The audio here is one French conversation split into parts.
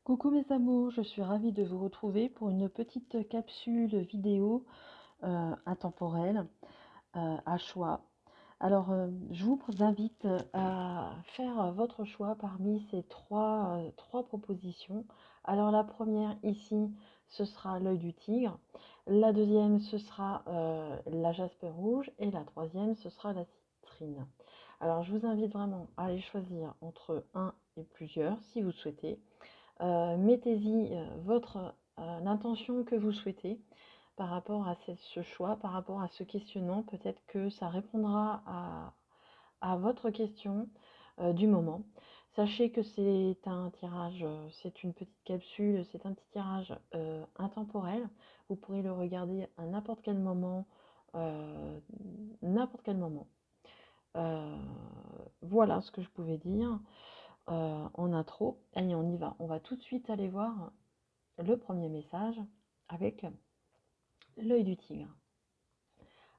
Coucou mes amours, je suis ravie de vous retrouver pour une petite capsule vidéo intemporelle à choix. Alors, je vous invite à faire votre choix parmi ces trois propositions. Alors, la première ici, ce sera l'œil du tigre. La deuxième, ce sera la jaspe rouge. Et la troisième, ce sera la citrine. Alors, je vous invite vraiment à aller choisir entre un et plusieurs si vous souhaitez. Mettez-y l'intention que vous souhaitez par rapport à ce choix, par rapport à ce questionnement. Peut-être que ça répondra à votre question du moment. Sachez que c'est un tirage, c'est une petite capsule, c'est un petit tirage intemporel. Vous pourrez le regarder à n'importe quel moment, n'importe quel moment. Voilà ce que je pouvais dire en intro. Allez, on y va. On va tout de suite aller voir le premier message avec l'œil du tigre.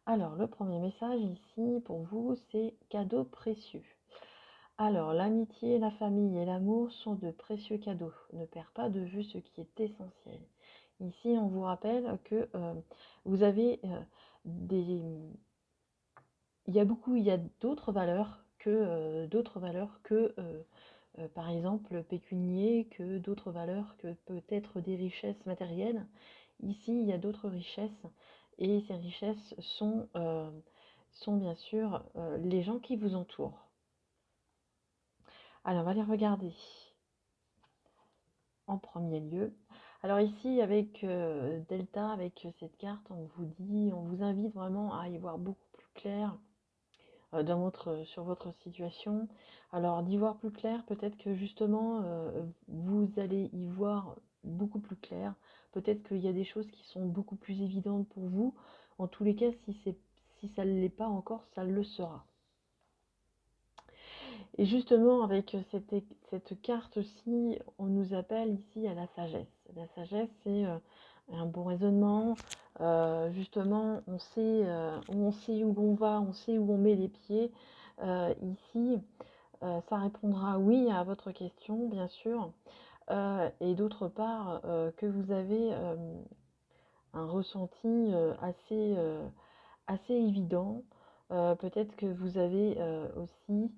Alors, le premier message ici pour vous, c'est cadeau précieux. Alors, l'amitié, la famille et l'amour sont de précieux cadeaux. Ne perds pas de vue ce qui est essentiel. Ici, on vous rappelle que vous avez des... Il y a d'autres valeurs que par exemple pécunier, que d'autres valeurs que peut-être des richesses matérielles. Ici, il y a d'autres richesses et ces richesses sont bien sûr les gens qui vous entourent. Alors, on va les regarder en premier lieu. Alors ici, avec Delta, avec cette carte, on vous invite vraiment à y voir beaucoup plus clair sur votre situation. Alors d'y voir plus clair, peut-être que justement vous allez y voir beaucoup plus clair. Peut-être qu'il y a des choses qui sont beaucoup plus évidentes pour vous. En tous les cas, si ça ne l'est pas encore, ça le sera. Et justement, avec cette carte-ci, on nous appelle ici à la sagesse. La sagesse, c'est un bon raisonnement. Justement, on sait où on va, on sait où on met les pieds. Ici, ça répondra oui à votre question, bien sûr. Et d'autre part, que vous avez un ressenti assez évident. Peut-être que vous avez aussi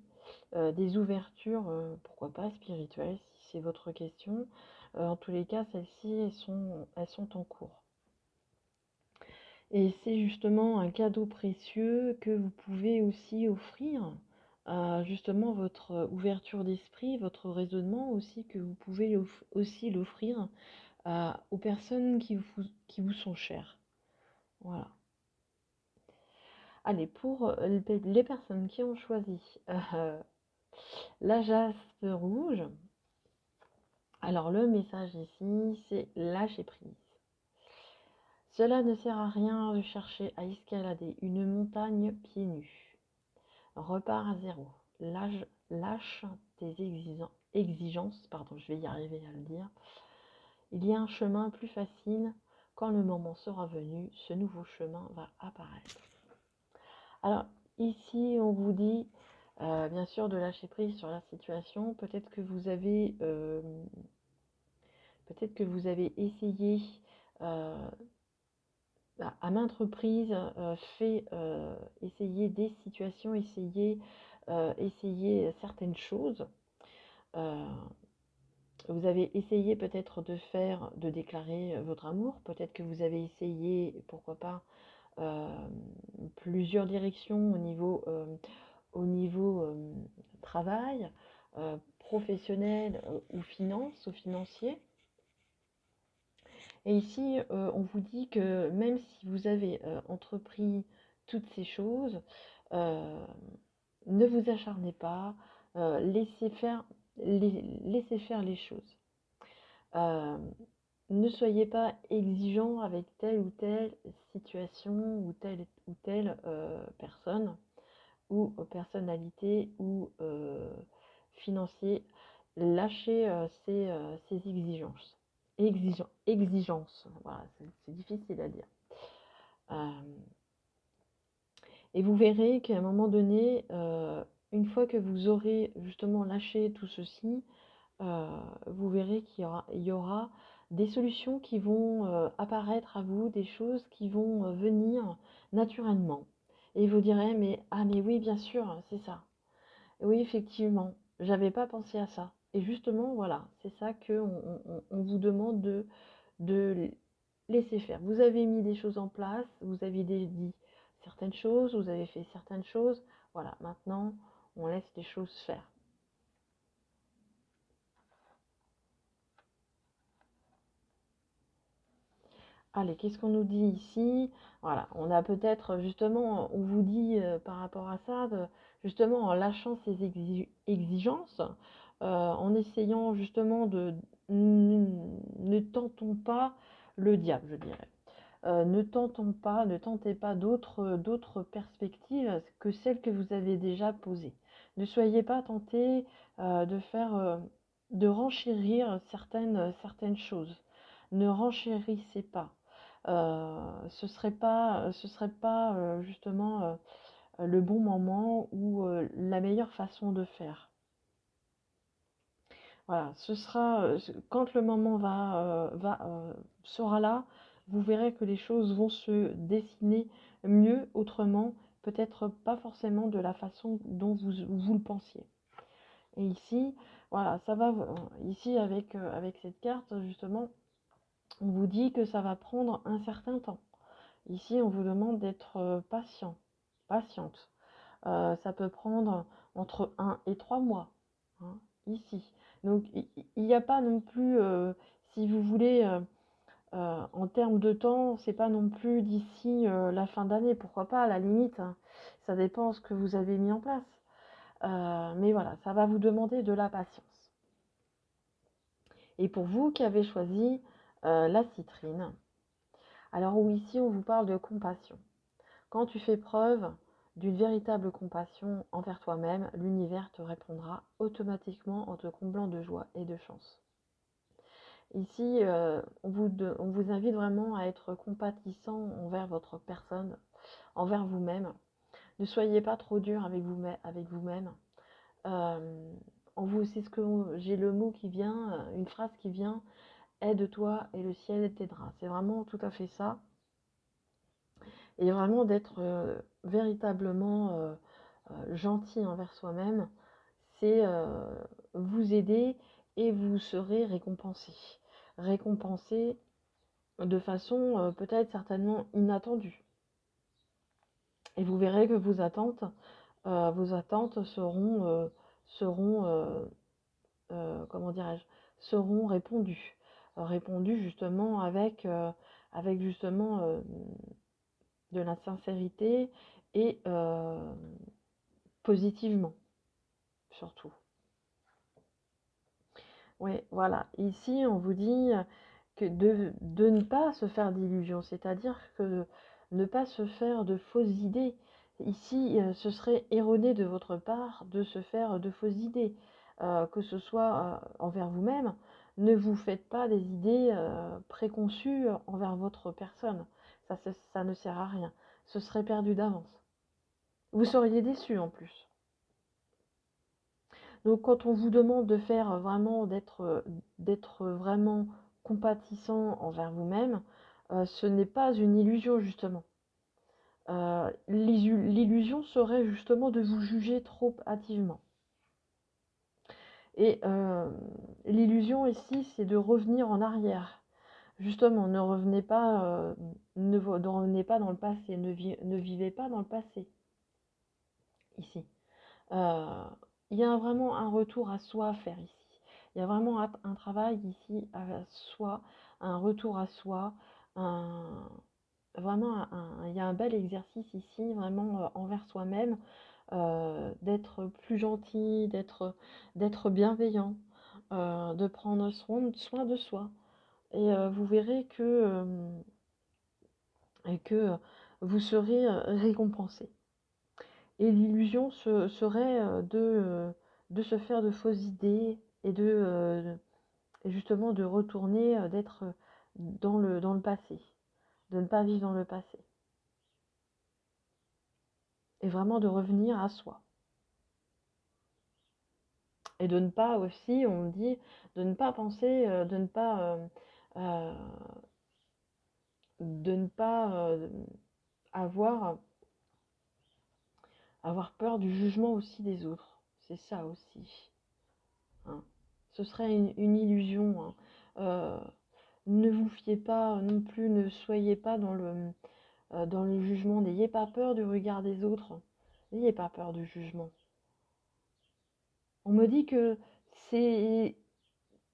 des ouvertures, pourquoi pas spirituelles, si c'est votre question. En tous les cas, celles-ci, elles sont en cours. Et c'est justement un cadeau précieux que vous pouvez aussi offrir à justement votre ouverture d'esprit, votre raisonnement aussi, que vous pouvez aussi l'offrir aux personnes qui vous sont chères. Voilà. Allez, pour les personnes qui ont choisi la jaspe rouge, alors le message ici, c'est lâcher prise. Cela ne sert à rien de chercher à escalader une montagne pieds nus. Repars à zéro. Lâche tes exigences, pardon, je vais y arriver à le dire. Il y a un chemin plus facile. Quand le moment sera venu, ce nouveau chemin va apparaître. Alors, ici, on vous dit, bien sûr, de lâcher prise sur la situation. Peut-être que vous avez essayé à maintes reprises essayer des situations, essayer certaines choses. Vous avez essayé peut-être de déclarer votre amour. Peut-être que vous avez essayé, pourquoi pas, plusieurs directions au niveau travail, professionnel ou financier. Et ici, on vous dit que même si vous avez entrepris toutes ces choses, ne vous acharnez pas, laissez faire les choses. Ne soyez pas exigeant avec telle ou telle situation ou telle personne ou personnalité ou financier. Lâchez ces exigences. Voilà, c'est difficile à dire. Et vous verrez qu'à un moment donné, une fois que vous aurez justement lâché tout ceci, vous verrez qu'il y aura des solutions qui vont apparaître à vous, des choses qui vont venir naturellement. Et vous direz, mais oui, bien sûr, c'est ça. Oui, effectivement, j'avais pas pensé à ça. Et justement, voilà, c'est ça que on vous demande de laisser faire. Vous avez mis des choses en place, vous avez dit certaines choses, vous avez fait certaines choses. Voilà, maintenant, on laisse les choses faire. Allez, qu'est-ce qu'on nous dit ici? Voilà, on a peut-être justement, on vous dit par rapport à ça, justement en lâchant ces exigences, en essayant justement ne tentons pas le diable, je dirais. Ne tentez pas d'autres perspectives que celles que vous avez déjà posées. Ne soyez pas tentés de renchérir certaines choses. Ne renchérissez pas. Ce serait pas justement le bon moment ou la meilleure façon de faire. Voilà, quand le moment sera là, vous verrez que les choses vont se dessiner mieux autrement, peut-être pas forcément de la façon dont vous le pensiez. Et ici, voilà, ça va, ici avec cette carte, justement, on vous dit que ça va prendre un certain temps. Ici, on vous demande d'être patiente. Ça peut prendre entre 1 et 3 mois, hein, ici. Donc, il n'y a pas non plus, si vous voulez, en termes de temps, c'est pas non plus d'ici la fin d'année, pourquoi pas, à la limite, hein. Ça dépend ce que vous avez mis en place. Mais voilà, ça va vous demander de la patience. Et pour vous qui avez choisi la citrine, alors ici on vous parle de compassion. Quand tu fais preuve d'une véritable compassion envers toi-même, l'univers te répondra automatiquement en te comblant de joie et de chance. Ici, on vous invite vraiment à être compatissant envers votre personne, envers vous-même. Ne soyez pas trop dur avec vous-même. C'est ce que j'ai le mot qui vient, une phrase qui vient, aide-toi et le ciel t'aidera. C'est vraiment tout à fait ça. Et vraiment d'être véritablement gentil envers soi-même, c'est vous aider et vous serez récompensé. Récompensé de façon peut-être certainement inattendue. Et vous verrez que vos attentes seront comment dirais-je, seront répondues. Répondues justement avec justement de la sincérité et positivement, surtout. Oui, voilà. Ici, on vous dit que de ne pas se faire d'illusions, c'est-à-dire que ne pas se faire de fausses idées. Ici, ce serait erroné de votre part de se faire de fausses idées, que ce soit envers vous-même. Ne vous faites pas des idées préconçues envers votre personne. Ça ne sert à rien. Ce serait perdu d'avance. Vous seriez déçu en plus. Donc quand on vous demande de faire vraiment d'être vraiment compatissant envers vous-même, ce n'est pas une illusion justement. L'illusion serait justement de vous juger trop hâtivement. Et l'illusion ici, c'est de revenir en arrière. Justement, ne revenez pas dans le passé, ne vivez pas dans le passé ici. Il y a vraiment un retour à soi à faire ici. Il y a vraiment un travail ici à soi, un retour à soi, il y a un bel exercice ici, vraiment envers soi-même, d'être plus gentil, d'être bienveillant, de prendre soin de soi. Et vous verrez que vous serez récompensé. Et l'illusion serait de se faire de fausses idées et et justement de retourner, d'être dans le passé, de ne pas vivre dans le passé. Et vraiment de revenir à soi. Et de ne pas aussi, on me dit, de ne pas penser, euh, de ne pas avoir, avoir peur du jugement aussi des autres. C'est ça aussi, hein. Ce serait une illusion, hein. Euh, Ne vous fiez pas non plus, ne soyez pas dans le jugement. N'ayez pas peur du regard des autres. N'ayez pas peur du jugement. On me dit que c'est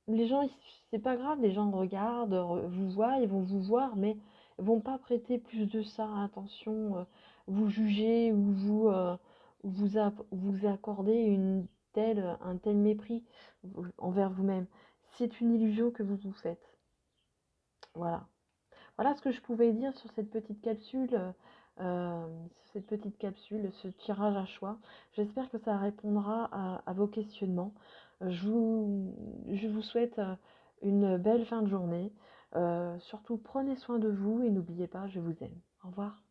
les gens, c'est pas grave, les gens regardent, vous voient, ils vont vous voir, mais ils vont pas prêter plus de ça attention, vous juger ou vous accorder un tel mépris envers vous-même. C'est une illusion que vous vous faites. Voilà. Voilà ce que je pouvais dire sur cette petite capsule, ce tirage à choix. J'espère que ça répondra à vos questionnements. Je vous souhaite une belle fin de journée. Surtout, prenez soin de vous et n'oubliez pas, je vous aime. Au revoir.